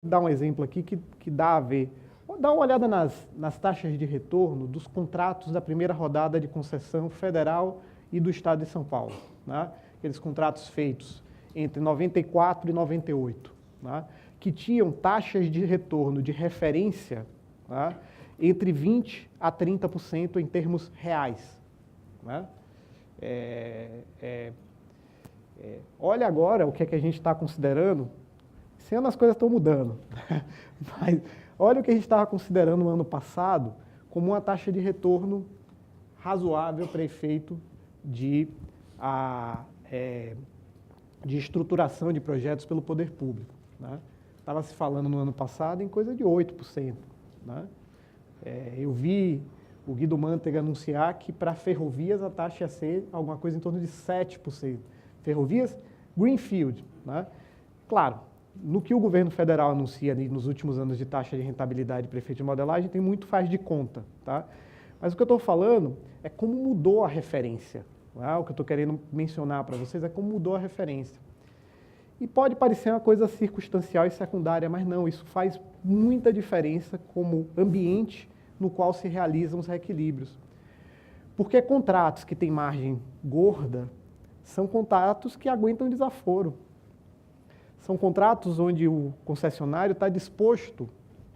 dar um exemplo aqui que dá a ver. Dá uma olhada nas taxas de retorno dos contratos da primeira rodada de concessão federal e do Estado de São Paulo. Né? Aqueles contratos feitos entre 94 e 98, né? Que tinham taxas de retorno de referência, né? Entre 20% a 30% em termos reais. Né? Olha agora o que é que a gente está considerando. Esse ano as coisas estão mudando, mas olha o que a gente estava considerando no ano passado como uma taxa de retorno razoável para efeito de estruturação de projetos pelo poder público. Né? Estava se falando no ano passado em coisa de 8%. Né? Eu vi o Guido Mantega anunciar que para ferrovias a taxa ia ser alguma coisa em torno de 7%. Ferrovias Greenfield. Né? Claro, no que o governo federal anuncia nos últimos anos de taxa de rentabilidade para efeito de modelagem, tem muito faz de conta. Tá? Mas o que eu estou falando é como mudou a referência. Né? O que eu estou querendo mencionar para vocês é como mudou a referência. E pode parecer uma coisa circunstancial e secundária, mas não, isso faz muita diferença como ambiente no qual se realizam os reequilíbrios. Porque contratos que têm margem gorda são contratos que aguentam desaforo. São contratos onde o concessionário está disposto,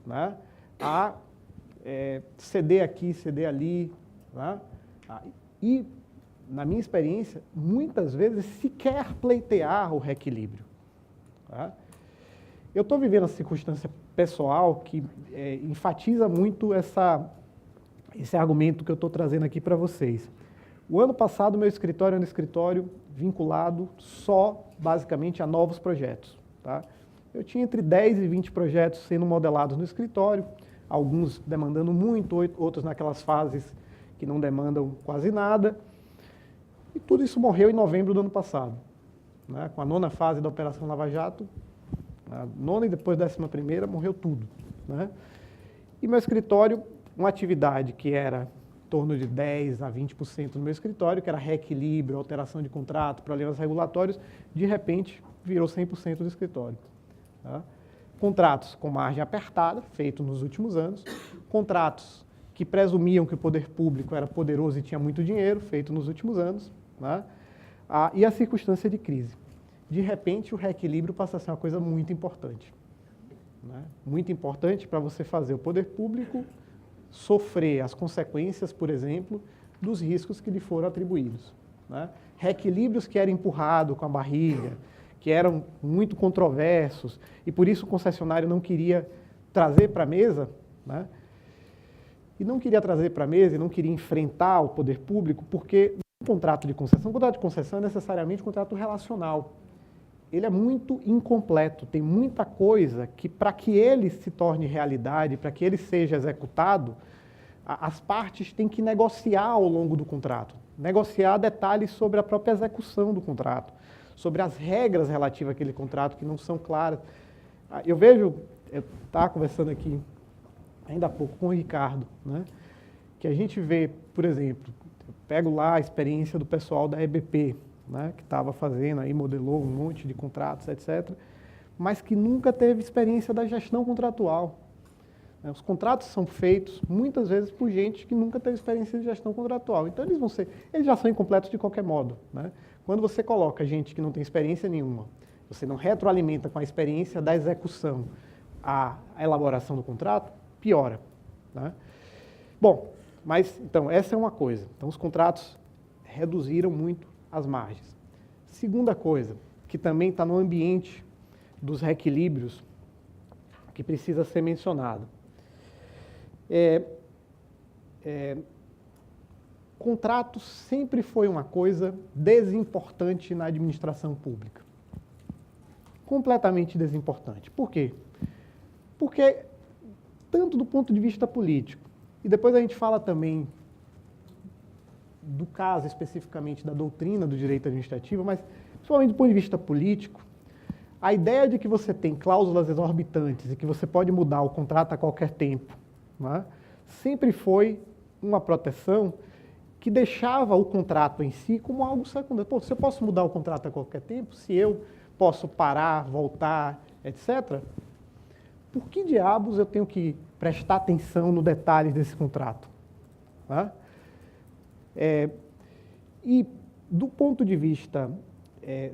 né, a ceder aqui, ceder ali. Né, e, na minha experiência, muitas vezes sequer pleitear o reequilíbrio. Tá? Eu estou vivendo uma circunstância pessoal que enfatiza muito esse argumento que eu estou trazendo aqui para vocês. O ano passado, meu escritório era um escritório vinculado só, basicamente, a novos projetos. Tá? Eu tinha entre 10 e 20 projetos sendo modelados no escritório, alguns demandando muito, outros naquelas fases que não demandam quase nada. E tudo isso morreu em novembro do ano passado. Né? Com a 9ª fase da Operação Lava Jato, a 9ª e depois a 11ª, morreu tudo. Né? E meu escritório, uma atividade que era em torno de 10% a 20% no meu escritório, que era reequilíbrio, alteração de contrato, problemas regulatórios, de repente virou 100% do escritório. Tá? Contratos com margem apertada, feitos nos últimos anos, contratos que presumiam que o poder público era poderoso e tinha muito dinheiro, feito nos últimos anos, né? E a circunstância de crise. De repente, o reequilíbrio passa a ser uma coisa muito importante. Né? Muito importante para você fazer o poder público sofrer as consequências, por exemplo, dos riscos que lhe foram atribuídos. Né? Reequilíbrios que eram empurrados com a barriga, que eram muito controversos, e por isso o concessionário não queria trazer para a mesa, né? E não queria trazer para a mesa e não queria enfrentar o poder público, porque o contrato de concessão é necessariamente um contrato relacional. Ele é muito incompleto, tem muita coisa que, para que ele se torne realidade, para que ele seja executado, as partes têm que negociar ao longo do contrato, negociar detalhes sobre a própria execução do contrato, sobre as regras relativas àquele contrato que não são claras. Eu estava conversando aqui ainda há pouco com o Ricardo, né, que a gente vê, por exemplo, eu pego lá a experiência do pessoal da EBP, né, que estava fazendo, aí modelou um monte de contratos, etc., mas que nunca teve experiência da gestão contratual. Os contratos são feitos, muitas vezes, por gente que nunca teve experiência de gestão contratual. Então, eles já são incompletos de qualquer modo. Né? Quando você coloca gente que não tem experiência nenhuma, você não retroalimenta com a experiência da execução a elaboração do contrato, piora. Né? Bom, mas, então, essa é uma coisa. Então, os contratos reduziram muito as margens. Segunda coisa, que também está no ambiente dos reequilíbrios, que precisa ser mencionado. Contrato sempre foi uma coisa desimportante na administração pública. Completamente desimportante. Por quê? Porque, tanto do ponto de vista político, e depois a gente fala também do caso especificamente da doutrina do direito administrativo, mas principalmente do ponto de vista político, a ideia de que você tem cláusulas exorbitantes e que você pode mudar o contrato a qualquer tempo, né, sempre foi uma proteção que deixava o contrato em si como algo secundário. Pô, se eu posso mudar o contrato a qualquer tempo, se eu posso parar, voltar, etc., por que diabos eu tenho que prestar atenção no detalhe desse contrato? Tá? E do ponto de vista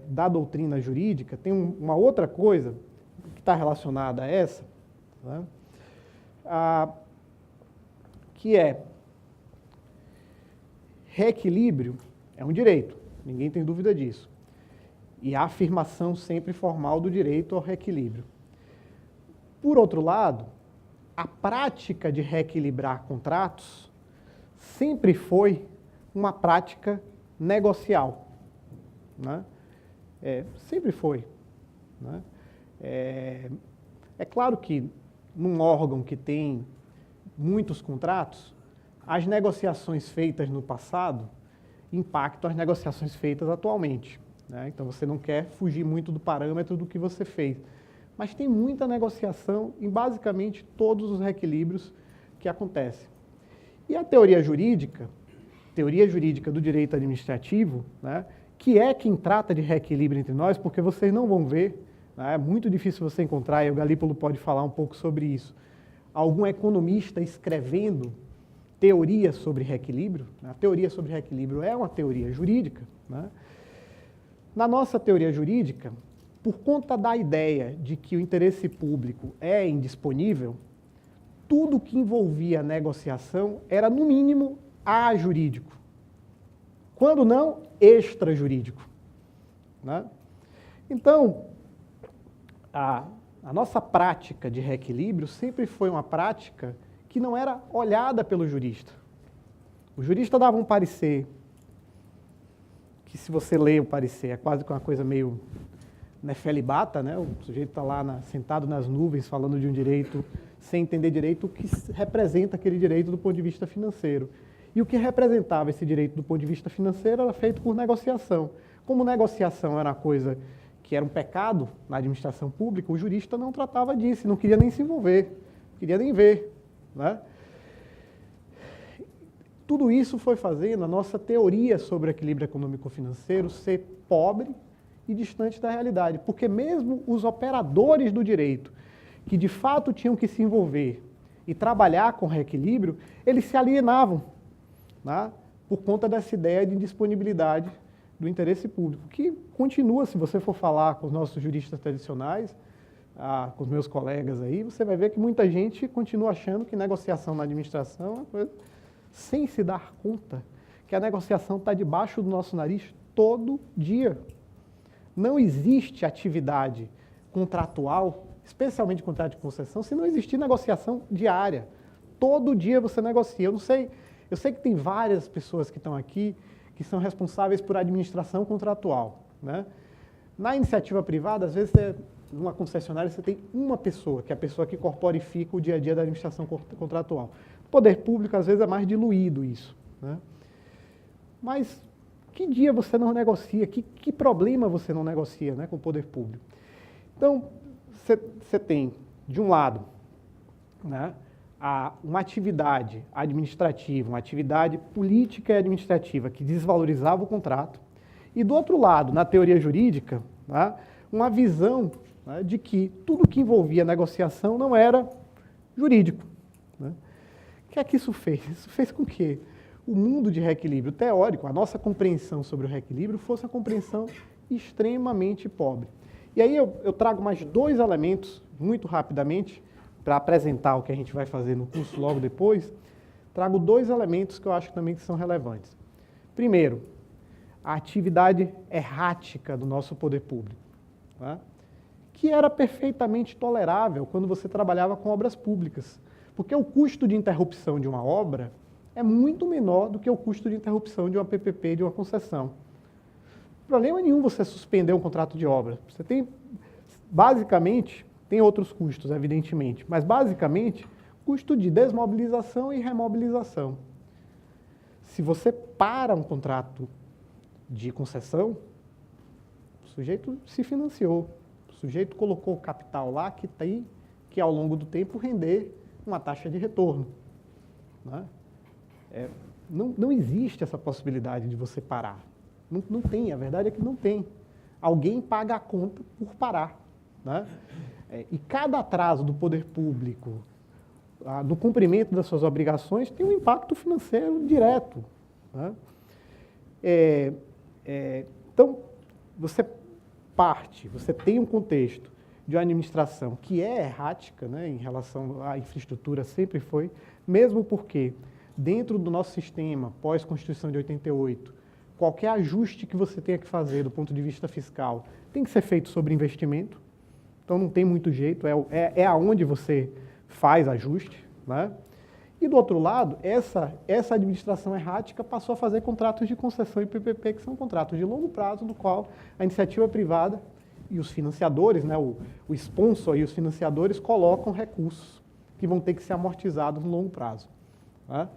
da doutrina jurídica, tem uma outra coisa que está relacionada a essa, né? Que é reequilíbrio é um direito, ninguém tem dúvida disso. E a afirmação sempre formal do direito ao reequilíbrio. Por outro lado, a prática de reequilibrar contratos sempre foi uma prática negocial, né? Sempre foi, né? É claro que num órgão que tem muitos contratos, as negociações feitas no passado impactam as negociações feitas atualmente, né? Então você não quer fugir muito do parâmetro do que você fez. Mas tem muita negociação em basicamente todos os reequilíbrios que acontecem. E a teoria jurídica do direito administrativo, né, que é quem trata de reequilíbrio entre nós, porque vocês não vão ver, né, é muito difícil você encontrar, e o Galípolo pode falar um pouco sobre isso, algum economista escrevendo teoria sobre reequilíbrio. A teoria sobre reequilíbrio é uma teoria jurídica, né? Na nossa teoria jurídica, por conta da ideia de que o interesse público é indisponível, tudo que envolvia a negociação era, no mínimo, ajurídico. Quando não, extrajurídico, né? Então, a nossa prática de reequilíbrio sempre foi uma prática que não era olhada pelo jurista. O jurista dava um parecer, que se você lê o parecer, é quase que uma coisa meio nefelibata, né? O sujeito está lá sentado nas nuvens falando de um direito sem entender direito o que representa aquele direito do ponto de vista financeiro. E o que representava esse direito do ponto de vista financeiro era feito por negociação. Como negociação era uma coisa que era um pecado na administração pública, o jurista não tratava disso, não queria nem se envolver, não queria nem ver, né? Tudo isso foi fazendo a nossa teoria sobre o equilíbrio econômico-financeiro ser pobre e distante da realidade, porque mesmo os operadores do direito, que de fato tinham que se envolver e trabalhar com reequilíbrio, eles se alienavam, né, por conta dessa ideia de indisponibilidade do interesse público, que continua, se você for falar com os nossos juristas tradicionais, com os meus colegas aí, você vai ver que muita gente continua achando que negociação na administração é uma coisa, sem se dar conta que a negociação está debaixo do nosso nariz todo dia. Não existe atividade contratual, especialmente contrato de concessão, se não existir negociação diária. Todo dia você negocia. Eu sei que tem várias pessoas que estão aqui que são responsáveis por administração contratual, né? Na iniciativa privada, às vezes, numa concessionária, você tem uma pessoa, que é a pessoa que corporifica o dia a dia da administração contratual. No poder público, às vezes, é mais diluído isso, né? Mas que dia você não negocia? Que problema você não negocia, né, com o poder público? Então, você tem, de um lado, né, uma atividade administrativa, uma atividade política e administrativa que desvalorizava o contrato, e do outro lado, na teoria jurídica, né, uma visão, né, de que tudo que envolvia negociação não era jurídico, né? O que é que isso fez? Isso fez com que o mundo de reequilíbrio teórico, a nossa compreensão sobre o reequilíbrio, fosse uma compreensão extremamente pobre. E aí eu trago mais dois elementos, muito rapidamente, para apresentar o que a gente vai fazer no curso logo depois. Trago dois elementos que eu acho também que são relevantes. Primeiro, a atividade errática do nosso poder público, né, que era perfeitamente tolerável quando você trabalhava com obras públicas, porque o custo de interrupção de uma obra é muito menor do que o custo de interrupção de uma PPP, de uma concessão. Problema nenhum você suspender um contrato de obra. Você tem, basicamente, tem outros custos, evidentemente, mas basicamente, custo de desmobilização e remobilização. Se você para um contrato de concessão, o sujeito se financiou, o sujeito colocou o capital lá que tem que, ao longo do tempo, render uma taxa de retorno, né? Não existe essa possibilidade de você parar. Não tem, a verdade é que não tem. Alguém paga a conta por parar, né? E cada atraso do poder público no cumprimento das suas obrigações tem um impacto financeiro direto. Né? Então, você tem um contexto de uma administração que é errática, né, em relação à infraestrutura, sempre foi, mesmo porque, dentro do nosso sistema, pós-Constituição de 88, qualquer ajuste que você tenha que fazer do ponto de vista fiscal tem que ser feito sobre investimento, então não tem muito jeito, é aonde você faz ajuste. Né? E do outro lado, essa administração errática passou a fazer contratos de concessão e PPP, que são contratos de longo prazo, no qual a iniciativa privada e os financiadores, né, o sponsor e os financiadores colocam recursos que vão ter que ser amortizados no longo prazo. Né?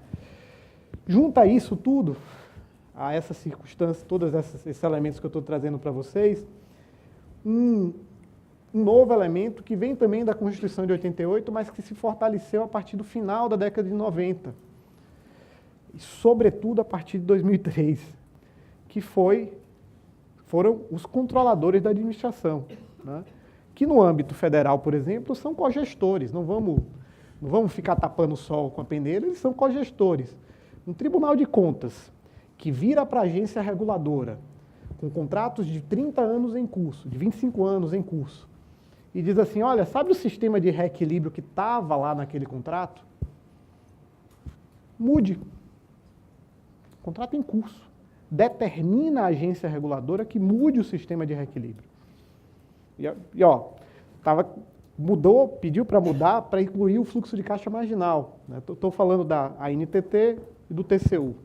Junta isso tudo, a essas circunstâncias, todos esses elementos que eu estou trazendo para vocês, um novo elemento que vem também da Constituição de 88, mas que se fortaleceu a partir do final da década de 90, e sobretudo a partir de 2003, que foram os controladores da administração, né? Que no âmbito federal, por exemplo, são cogestores, não vamos ficar tapando o sol com a peneira, eles são cogestores. Um Tribunal de Contas que vira para a agência reguladora, com contratos de 30 anos em curso, de 25 anos em curso, e diz assim, olha, sabe o sistema de reequilíbrio que estava lá naquele contrato? Mude. Contrato em curso. Determina a agência reguladora que mude o sistema de reequilíbrio. Pediu para mudar para incluir o fluxo de caixa marginal. Estou falando da ANTT e do TCU.